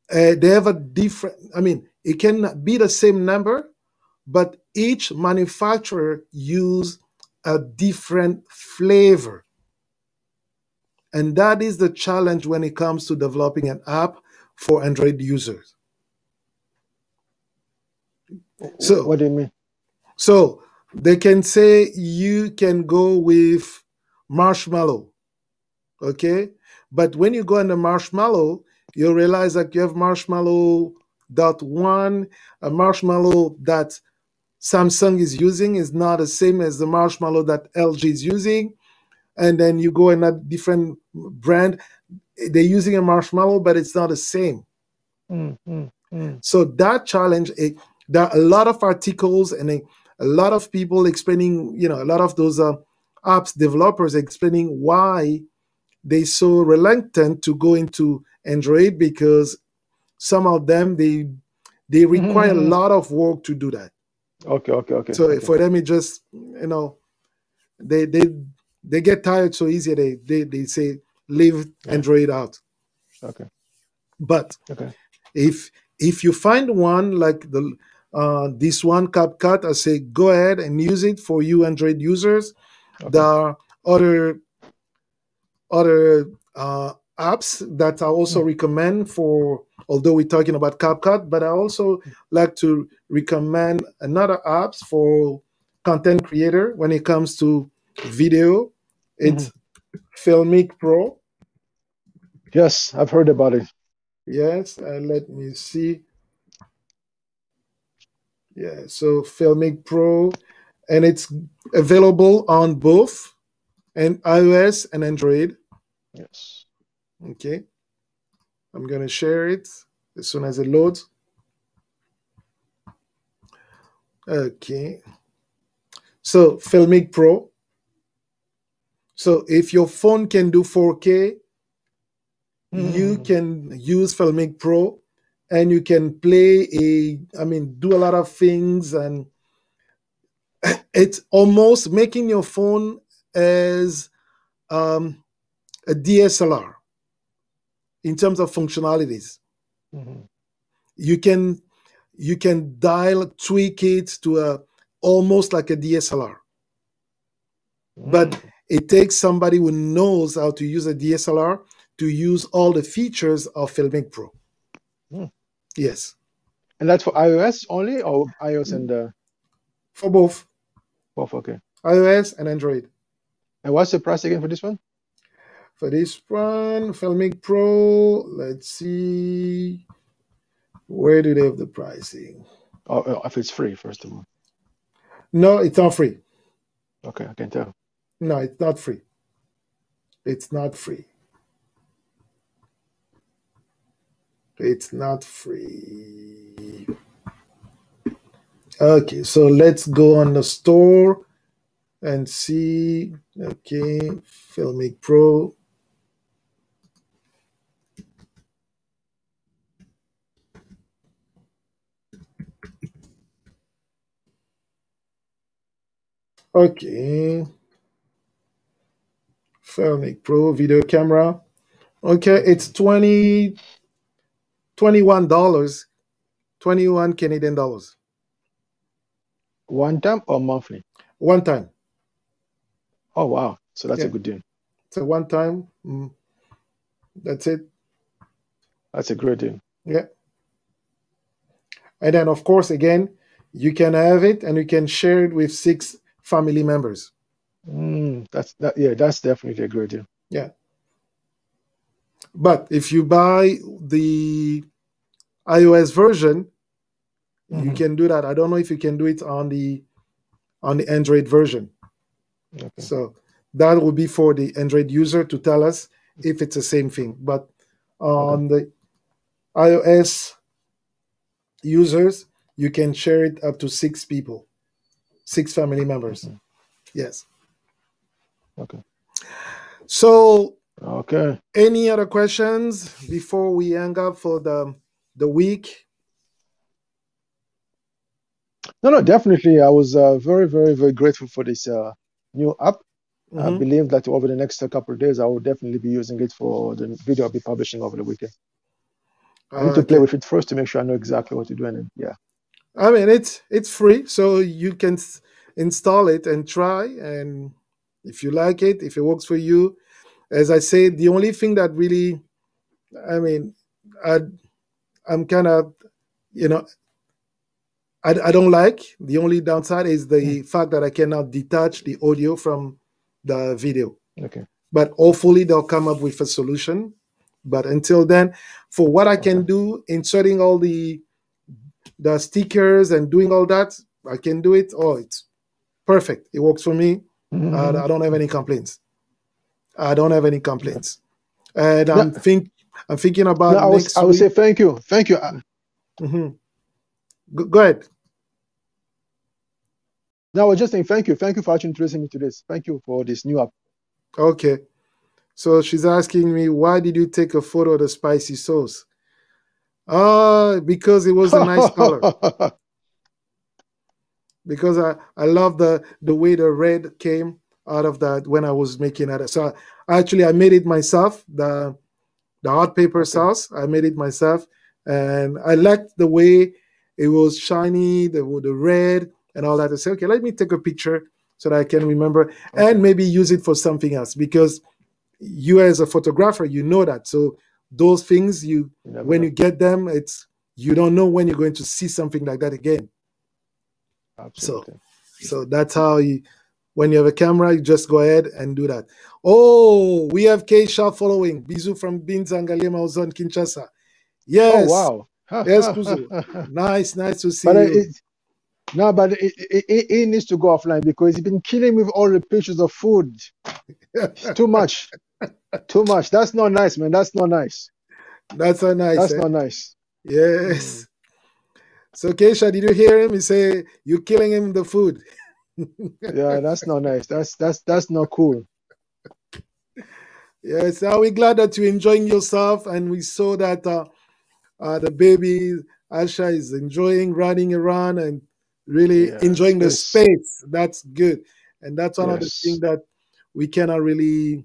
they have a different. I mean, it can be the same number, but each manufacturer use a different flavor, and that is the challenge when it comes to developing an app for Android users. So, What do you mean? so they can say you can go with Marshmallow, okay? But when you go on the Marshmallow, you'll realize that you have Marshmallow dot one, a Marshmallow that Samsung is using is not the same as the Marshmallow that LG is using. And then you go in a different brand, they're using a Marshmallow, but it's not the same. So that challenge, there are a lot of articles and a lot of people explaining, a lot of those apps developers explaining why they're so reluctant to go into Android, because some of them they require a lot of work to do that. Okay. So for them, it just they they get tired so easy. They say leave Android out. Okay. But Okay. if you find one like this one CapCut, I say go ahead and use it for you Android users. Okay. There are other apps that I also recommend for. Although we're talking about CapCut, but I also like to recommend another apps for content creator when it comes to video. It's Filmic Pro. Yes, I've heard about it. Yes, let me see. Yeah, so Filmic Pro, and it's available on both and iOS and Android. Yes. Okay, I'm gonna share it as soon as it loads. Okay, so Filmic Pro. So if your phone can do 4K, you can use Filmic Pro, and you can play do a lot of things, and it's almost making your phone as a DSLR in terms of functionalities. You can dial, tweak it to almost like a DSLR. But it takes somebody who knows how to use a DSLR to use all the features of Filmic Pro. Yes. And that's for iOS only, or iOS and For both. both? Okay. iOS and Android. And what's the price again for this one? For this one, Filmic Pro, let's see. Where do they have the pricing? Oh, if it's free, first of all. No, it's not free. Okay, I can tell. No, it's not free. It's not free. It's not free. Okay, so let's go on the store and see. Okay, Filmic Pro. Okay. Filmic Pro video camera. Okay, it's $21. 21 Canadian dollars. One time or monthly? One time. Oh wow. So that's Yeah. a good deal. It's a one time. That's it. That's a great deal. Yeah. And then, of course, again, you can have it and you can share it with 6 family members. Yeah, that's definitely a great deal. Yeah. But if you buy the iOS version, you can do that. I don't know if you can do it on the Android version. Okay. So that will be for the Android user to tell us if it's the same thing. But on the iOS users, you can share it up to 6 people, 6 family members. Yes. Okay. So, okay. Any other questions before we hang up for the week? No, definitely. I was very, very, very grateful for this new app. I believe that over the next couple of days, I will definitely be using it for the video I'll be publishing over the weekend. I need to play with it first to make sure I know exactly what to do. And yeah. I mean, it's free, so you can install it and try. And if you like it, if it works for you, as I said, the only thing that really, I mean, I'm kind of, I don't like. The only downside is the fact that I cannot detach the audio from the video. Okay. But hopefully they'll come up with a solution. But until then, for what I can do, inserting all the stickers and doing all that, I can do it. Oh, it's perfect. It works for me. I don't have any complaints. And I'm thinking about next week. I would say thank you. Thank you. Go ahead. No, I was just saying thank you. Thank you for actually introducing me to this. Thank you for this new app. Okay. So she's asking me, why did you take a photo of the spicy sauce? Because it was a nice color. Because I love the way the red came out of that when I was making it. So I made it myself, the hot paper sauce. I made it myself. And I liked the way it was shiny, the red and all that. I said, okay, let me take a picture so that I can remember and maybe use it for something else, because you as a photographer, you know that. So those things, when you get them, you don't know when you're going to see something like that again. Absolutely. So that's how when you have a camera, you just go ahead and do that. Oh, we have Keisha following. Bisous from Binzangalema Ozon Kinshasa. Yes. Oh, wow. Yes, Kuzo. Nice to see you. But it needs to go offline because he's been killing me with all the pictures of food. It's too much. Too much. That's not nice, man. That's not nice. That's not nice. That's not nice. Yes. So Keisha, did you hear him? He say you're killing him the food. Yeah, that's not nice. That's not cool. Yes, we're glad that you're enjoying yourself, and we saw that the baby Asha is enjoying running around and really enjoying the space. That's good, and that's one of the things that we cannot really,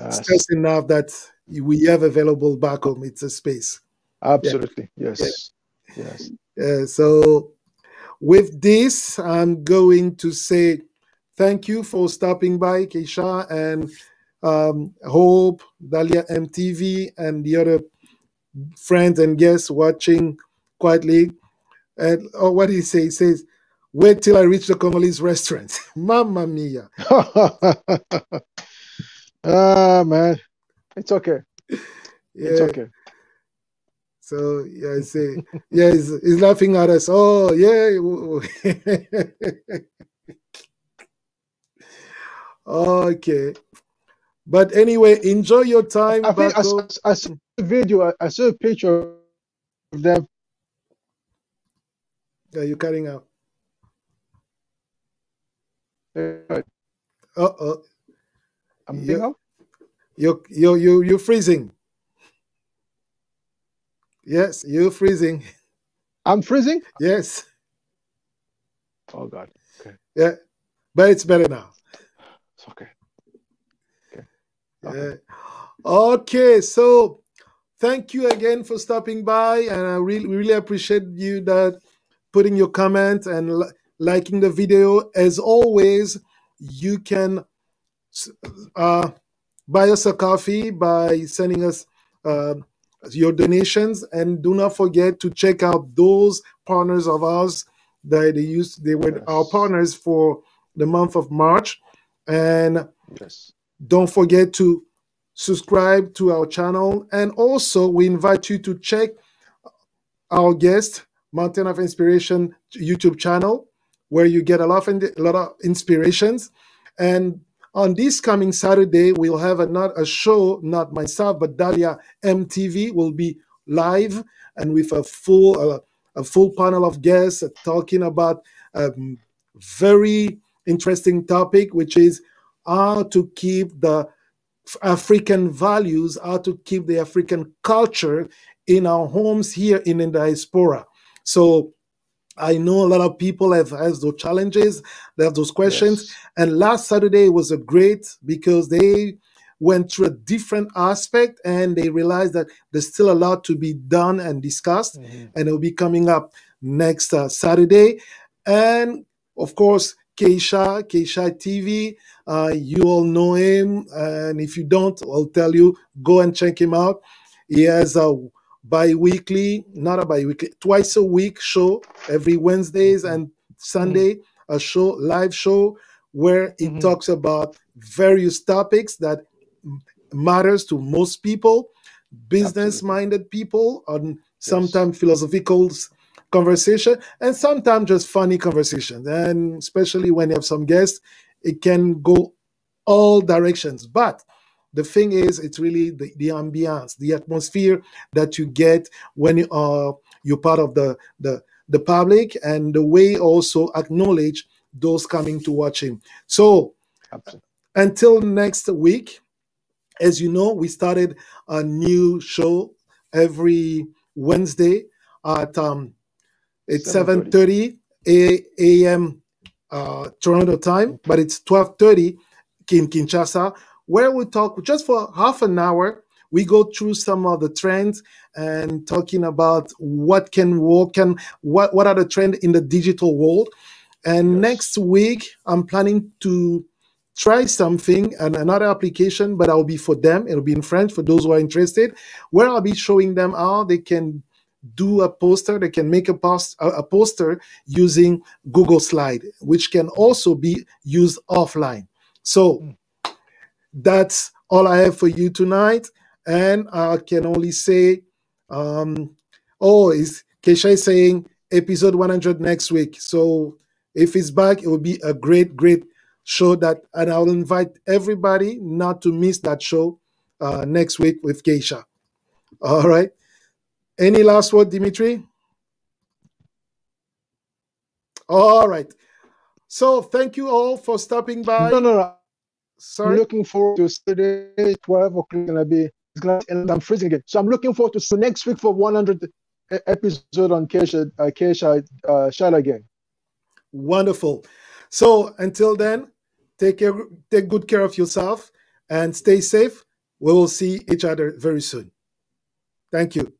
stress enough that we have available back home. It's a space. Absolutely, yes. So with this, I'm going to say thank you for stopping by, Keisha, and Hope, Dalia MTV, and the other friends and guests watching quietly. And what did he say? He says, wait till I reach the Congolese restaurant. Mamma mia. Man. It's okay. It's okay. So I say, he's laughing at us. Oh, yeah. Okay. But anyway, enjoy your time. I think I saw a video. I saw a picture of them. Yeah, you're cutting out. You're freezing. Yes, you're freezing. I'm freezing? Yes. Oh God. Okay. Yeah, but it's better now. It's okay. Yeah. Okay, so thank you again for stopping by, and I really appreciate you putting your comment and liking the video. As always, you can uh, buy us a coffee by sending us uh, your donations, and do not forget to check out those partners of ours that they were our Yes. partners for the month of March. And Yes. don't forget to subscribe to our channel, and also we invite you to check our guest Mountain of Inspiration YouTube channel, where you get a lot of inspirations. And on this coming Saturday, we'll have a show, not myself, but Dalia MTV will be live, and with a full panel of guests talking about a very interesting topic, which is how to keep the African values, how to keep the African culture in our homes here in the diaspora. So I know a lot of people have those challenges, they have those questions. Yes. And last Saturday was a great, because they went through a different aspect and they realized that there's still a lot to be done and discussed. Mm-hmm. And it'll be coming up next Saturday. And of course, Keisha TV, you all know him. And if you don't, I'll tell you, go and check him out. He has a bi-weekly, not a bi-weekly, twice a week show every Wednesdays Mm-hmm. and Sunday, a show, live show, where it Mm-hmm. talks about various topics that matters to most people, business-minded people, and Yes. sometimes philosophical conversation, and sometimes just funny conversations. And especially when you have some guests, it can go all directions. But the thing is, it's really the ambiance, the atmosphere that you get when you're part of the public, and the way also acknowledge those coming to watch him. So Absolutely. until next week, as you know, we started a new show every Wednesday at it's 7:30. 7:30 a.m. Toronto time, Okay. but it's 12:30 in Kinshasa, where we talk just for half an hour. We go through some of the trends and talking about what can work and what are the trends in the digital world. And Yes. next week, I'm planning to try something and another application, but I'll be for them. It'll be in French for those who are interested, where I'll be showing them how they can do a poster. They can make a poster using Google Slide, which can also be used offline. So Mm. that's all I have for you tonight. And I can only say, um, oh, is Kesha is saying episode 100 next week. So if it's back, it will be a great, great show that, and I'll invite everybody not to miss that show next week with Keisha. All right. Any last word, Dimitri? All right. So thank you all for stopping No, by. no, no. I'm Sorry. looking forward to Saturday, 12 o'clock. Gonna be, it's gonna, and I'm freezing again. So I'm looking forward to next week for 100 episode on Keisha Shot again. Wonderful. So until then, take good care of yourself and stay safe. We will see each other very soon. Thank you.